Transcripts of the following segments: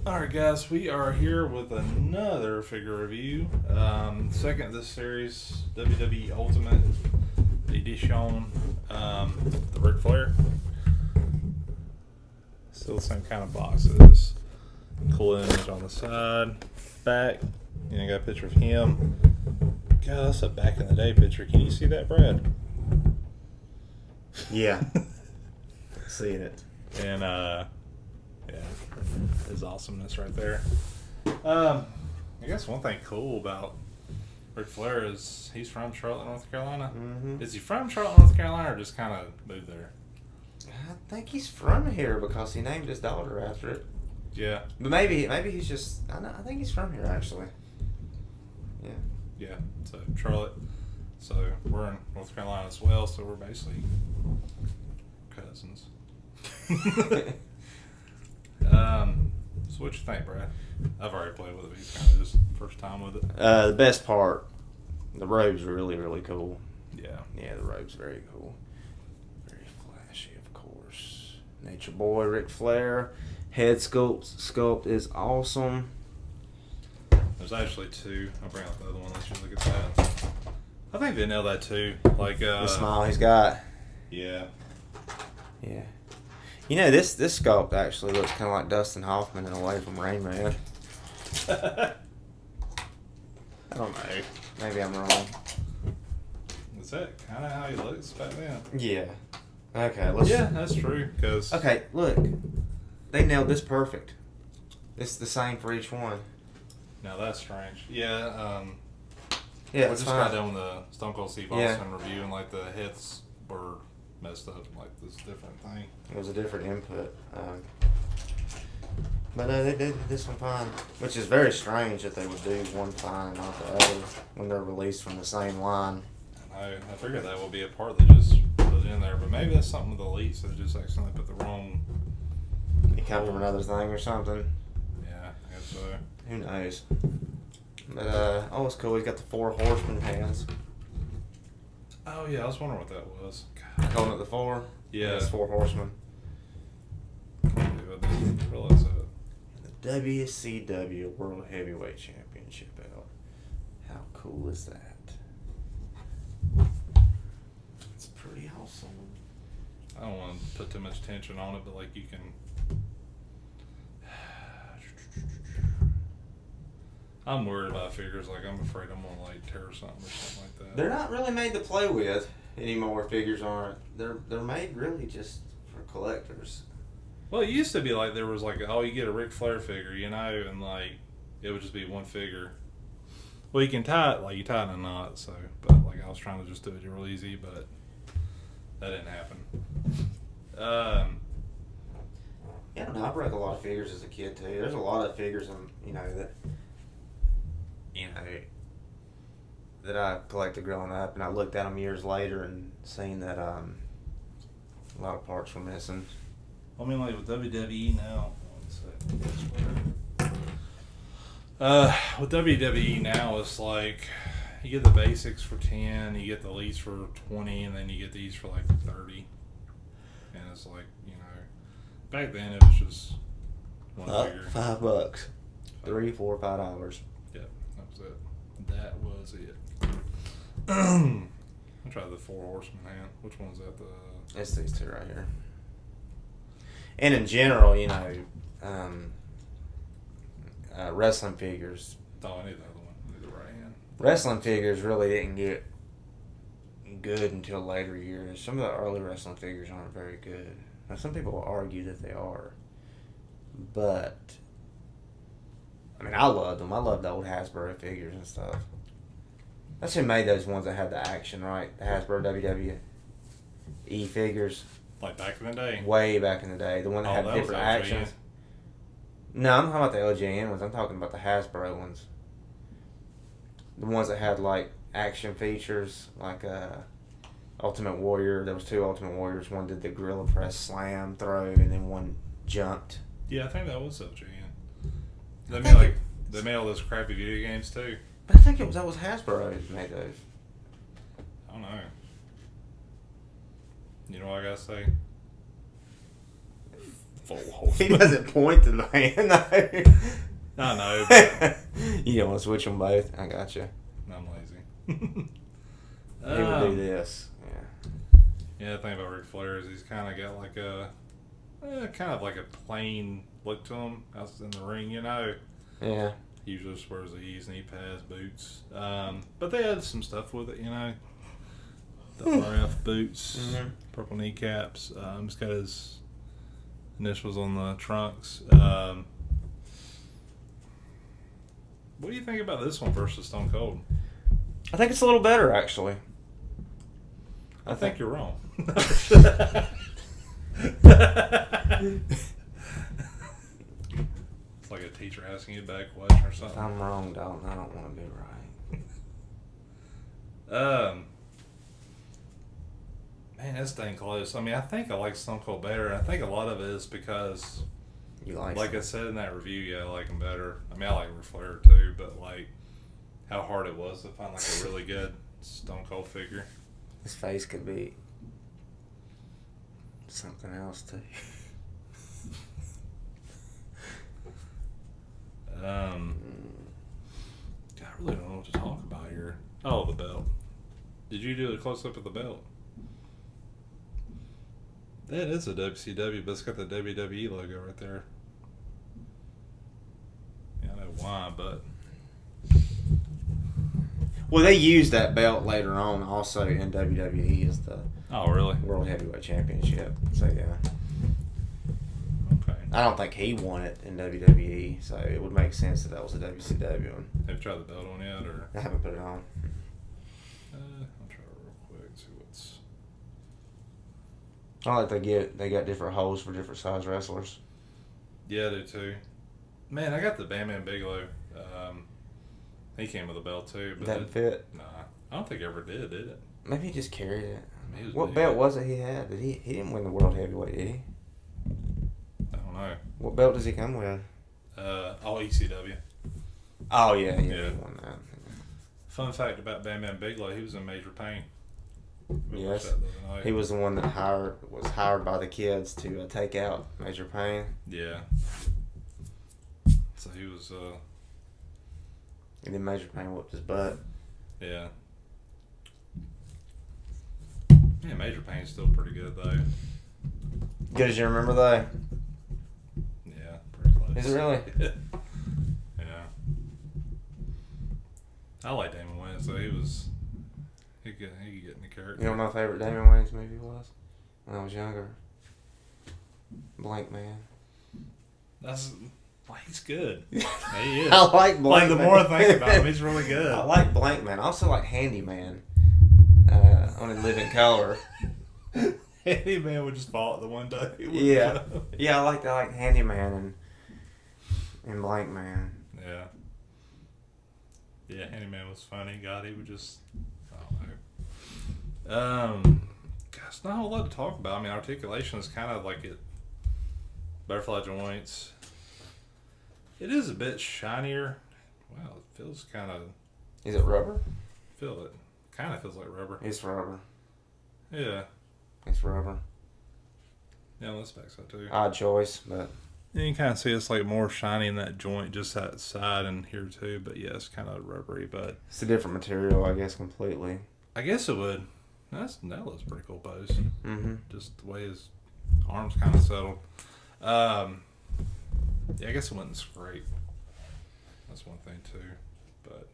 Alright guys, we are here with another figure review. Second of this series, WWE Ultimate Edition, the Ric Flair. Still the same kind of boxes. Cool image on the side, back. You know, got a picture of him. God, that's a back in the day picture. Can you see that, Brad? Yeah. Seeing it. And yeah, his awesomeness right there. I guess one thing cool about Ric Flair is he's from Charlotte, North Carolina. Mm-hmm. Is he from Charlotte, North Carolina, or just kind of moved there? I think he's from here because he named his daughter after it. Yeah. But maybe he's just. I think he's from here actually. Yeah. Yeah. So Charlotte. So we're in North Carolina as well. So we're basically cousins. So what you think, Brad? I've already played with it. He's kind of just first time with it. The best part, the robe's really really cool. Yeah. Yeah, the robe's very cool. Very flashy, of course. Nature Boy Ric Flair. Head sculpt is awesome. There's actually two. I'll bring out the other one. Let's just look at that. I think they nailed that too. Like The smile he's got. Yeah. Yeah. You know, this sculpt actually looks kind of like Dustin Hoffman in a way from Rain Man. I don't know. Maybe I'm wrong. Is that kind of how he looks back then? Yeah. Okay, let's... Yeah, that's true. Cause Okay, look. They nailed this perfect. It's the same for each one. now that's strange. Yeah. Yeah, we it's just fine. got done with the Stone Cold Steve Yeah. Austin review, and like the heads were messed up, like this different thing. It was a different input. But they did this one fine. Which is very strange that they would do one fine and not the other when they're released from the same line. I figured that would be a part they just put in there, but maybe that's something with the leaks. They just accidentally put the wrong. It come from another thing or something. Yeah, I guess so. Who knows? But oh, it's cool. He's got the 4 horseman hands. Oh yeah, I was wondering what that was. Calling it the 4. Yeah. It's 4 horsemen. I didn't realize that. The WCW World Heavyweight Championship belt. How cool is that? It's pretty awesome. I don't want to put too much tension on it, but like you can. I'm worried about figures. Like I'm afraid I'm gonna like tear something or something like that. They're not really made to play with anymore. Figures aren't. They're made really just for collectors. Well, it used to be like there was like, oh, you get a Ric Flair figure, you know, and like it would just be one figure. Well, you can tie it like you tie it in a knot. So, but like I was trying to just do it real easy, but that didn't happen. Yeah, I don't know. I broke a lot of figures as a kid too. There's a lot of figures, that I collected growing up, and I looked at them years later and seen that a lot of parts were missing. I mean, like with WWE now. With WWE now, it's like you get the basics for 10, you get the least for 20, and then you get these for like 30. And it's like, you know, back then it was just one figure. $5. $3, $4, $5. Yep, that was it. That was it. I'll try the 4 horseman hand. Which one's that? It's these two right here. And in general, wrestling figures. Oh, I need the other one. I need the right hand. Wrestling figures really didn't get good until later years. Some of the early wrestling figures aren't very good. Now, some people will argue that they are. But, I mean, I loved them. I loved the old Hasbro figures and stuff. That's who made those ones that had the action, right? The Hasbro WWE figures. Like back in the day. Way back in the day. The one that had that different was LJN. actions. No, I'm talking about the LJN ones. I'm talking about the Hasbro ones. The ones that had, like, action features, like Ultimate Warrior. There was 2 Ultimate Warriors. One did the gorilla press slam throw, and then one jumped. Yeah, I think that was LJN. They I made think like they made all those crappy video games too. But I think that was Hasbro that made those. I don't know. You know what I gotta say? He doesn't point to the hand, though. I know, but You don't want to switch them both? I got you. I'm lazy. He would do this. Yeah. Yeah, the thing about Ric Flair is he's kind of got like a plain look to him out in the ring, you know. Yeah. He usually just wears these knee pads, boots. But they had some stuff with it, you know. The RF boots, purple kneecaps. He's got his initials on the trunks. What do you think about this one versus Stone Cold? I think it's a little better, actually. I think you're wrong. It's like a teacher asking you a bad question or something. I'm wrong, Dalton. I don't want to be right. Man, that's dang close. I mean, I think I like Stone Cold better. And I think a lot of it is because, You like I said in that review, yeah, I like him better. I mean, I like Ric Flair too, but like how hard it was to find like a really good Stone Cold figure. his face could be something else too. God, I really don't know what to talk about here. Oh, the belt. Did you do a close up of the belt? That is a WCW, but it's got the WWE logo right there. Yeah, I know why, but Well, they used that belt later on also in WWE as the oh, really? World Heavyweight Championship. So, yeah. Okay. I don't think he won it in WWE, so it would make sense that was a WCW one. Have you tried the belt on yet, or? I haven't put it on. I'll try it real quick. See what's. I like they got different holes for different size wrestlers. Yeah, I do too. Man, I got the Bam Bigelow. He came with a belt too, but Doesn't fit. Nah, I don't think it ever did it? Maybe he just carried it. He was What big. belt was it he had? He didn't win the World Heavyweight, did he? I don't know. What belt does he come with? All ECW. Oh yeah, he Yeah. won that. Fun fact about Bam Bigelow, he was in Major Pain. We Yes. watched that the other night. He was the one that was hired by the kids to take out Major Payne. Yeah. So he was. And then Major Payne whooped his butt. Yeah. Yeah, Major Pain's still pretty good though. Good as you remember though. Yeah, pretty close. Is it really? Yeah. I like Damon Wayans, so he could get in the character. You know what my favorite Damon Wayans movie was? When I was younger. Blank Man. He's good. He is. I like Blank the Man. more I think about him, he's really good. I like Blank Man. I also like Handyman. Only Live in Color. Any man would just fall at the one day. Yeah. Yeah, I like Handyman and Blank Man. Yeah. Yeah, Handyman was funny. God, he would just, I don't know. Gosh, not a whole lot to talk about. I mean, articulation is kind of like it. Butterfly joints. It is a bit shinier. Wow, it feels kind of. Is it rubber? Feel it. Kind of feels like rubber. It's rubber. Yeah. It's rubber. Yeah, on this backside too. Odd choice, but. You can kind of see it's like more shiny in that joint, just that side and here too. But yeah, it's kind of rubbery. But It's a different material, I guess, completely. I guess it would. That looks pretty cool pose. Mm-hmm. Just the way his arms kind of settled. Yeah, I guess it wouldn't scrape. That's one thing too. But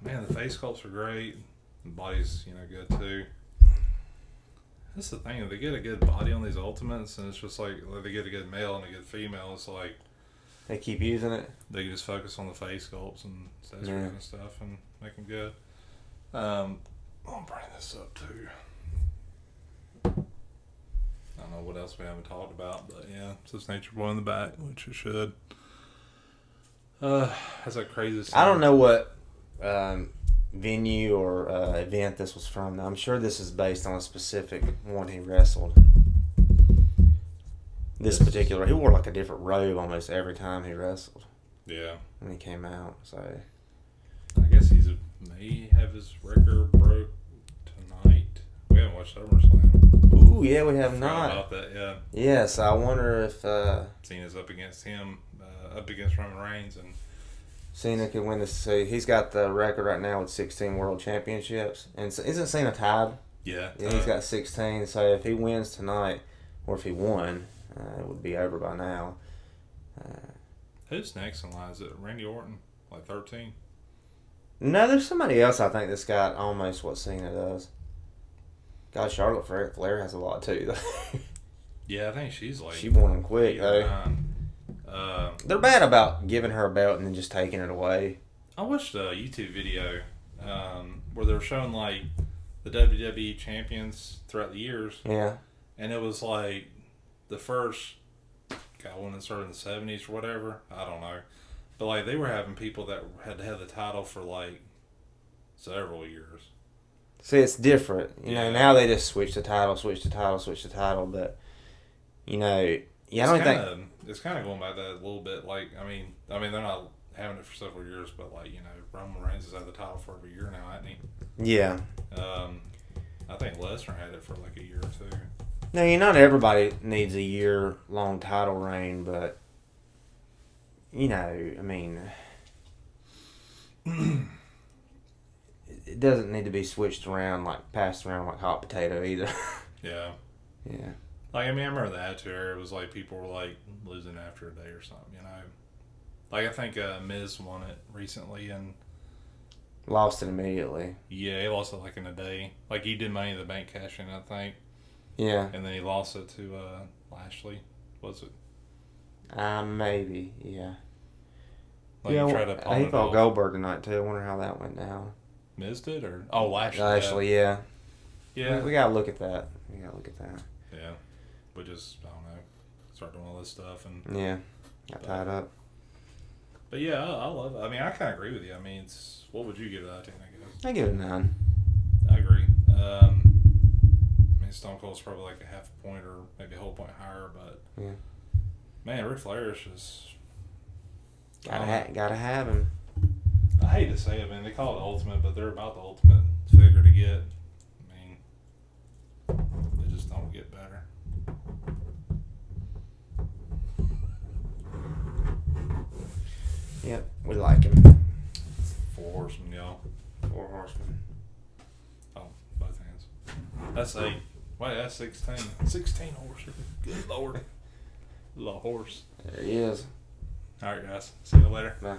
man, the face sculpts are great. The body's good too. That's the thing. If they get a good body on these ultimates, and it's just like they get a good male and a good female, it's like They keep using it. they can just focus on the face sculpts and accessories Yeah. and stuff and make them good. I'll bring this up too. I don't know what else we haven't talked about, but yeah, it's just Nature Boy in the back, which it should. That's a crazy. I don't know what venue or event this was from. I'm sure this is based on a specific one he wrestled. This particular, he wore like a different robe almost every time he wrestled Yeah, when he came out. So I guess may have his record broke tonight. We haven't watched SummerSlam. Ooh, yeah, we have Forgot not. about that, yeah. Yes, I wonder if Cena's up against him, up against Roman Reigns, and Cena could win this. So he's got the record right now with 16 world championships. And isn't Cena tied? yeah, He's got 16. So if he wins tonight, or if he won, it would be over by now. Who's next in line? Is it Randy Orton? Like 13? No, there's somebody else I think that's got almost what Cena does. God, Charlotte Flair has a lot too, though. Yeah, I think she's like... She won them quick, though. 9. They're bad about giving her a belt and then just taking it away. I watched a YouTube video where they were showing like the WWE champions throughout the years. Yeah. And it was like the first one that started in the 70s or whatever. I don't know. But like they were having people that had to have the title for like several years. See, it's different. You know, Yeah. now they just switch the title. But, you know, yeah, I don't think... It's kind of going by that a little bit. Like, I mean, they're not having it for several years, but like, you know, Roman Reigns has had the title for every year now, hasn't he? Yeah. I think Lesnar had it for like a year or two. Now, not everybody needs a year-long title reign, but, you know, I mean, it doesn't need to be switched around, like, passed around like hot potato either. Yeah. Yeah. Like, I mean, I remember the Attitude Era. It was like people were like losing after a day or something, you know? Like, I think Miz won it recently, and Lost it immediately. yeah, he lost it like in a day. Like, he did Money in the Bank cash in, I think. Yeah. And then he lost it to Lashley. Was it? Maybe, yeah. Like, yeah, he tried to pawn he it fought off. Goldberg tonight, too. I wonder how that went down. Miz did, or? Oh, Lashley. Lashley, yeah. Yeah. We gotta look at that. Yeah. We just, I don't know, start doing all this stuff. And Yeah. Got tied up. But yeah, I love it. I mean, I kind of agree with you. I mean, it's, what would you give it out of 10, I guess? I give it a 9. I agree. I mean, Stone Cold's probably like a half a point or maybe a whole point higher, but Yeah. man, Ric Flair is just Gotta have him. I hate to say it, man. They call it ultimate, but they're about the ultimate figure to get. I mean, they just don't get better. Yep, we like him. 4 horsemen, y'all. 4 horsemen. Oh, both hands. That's 8. Wait, that's 16. 16 horses. Good Lord. Little horse. There he is. All right, guys. See you later. Bye.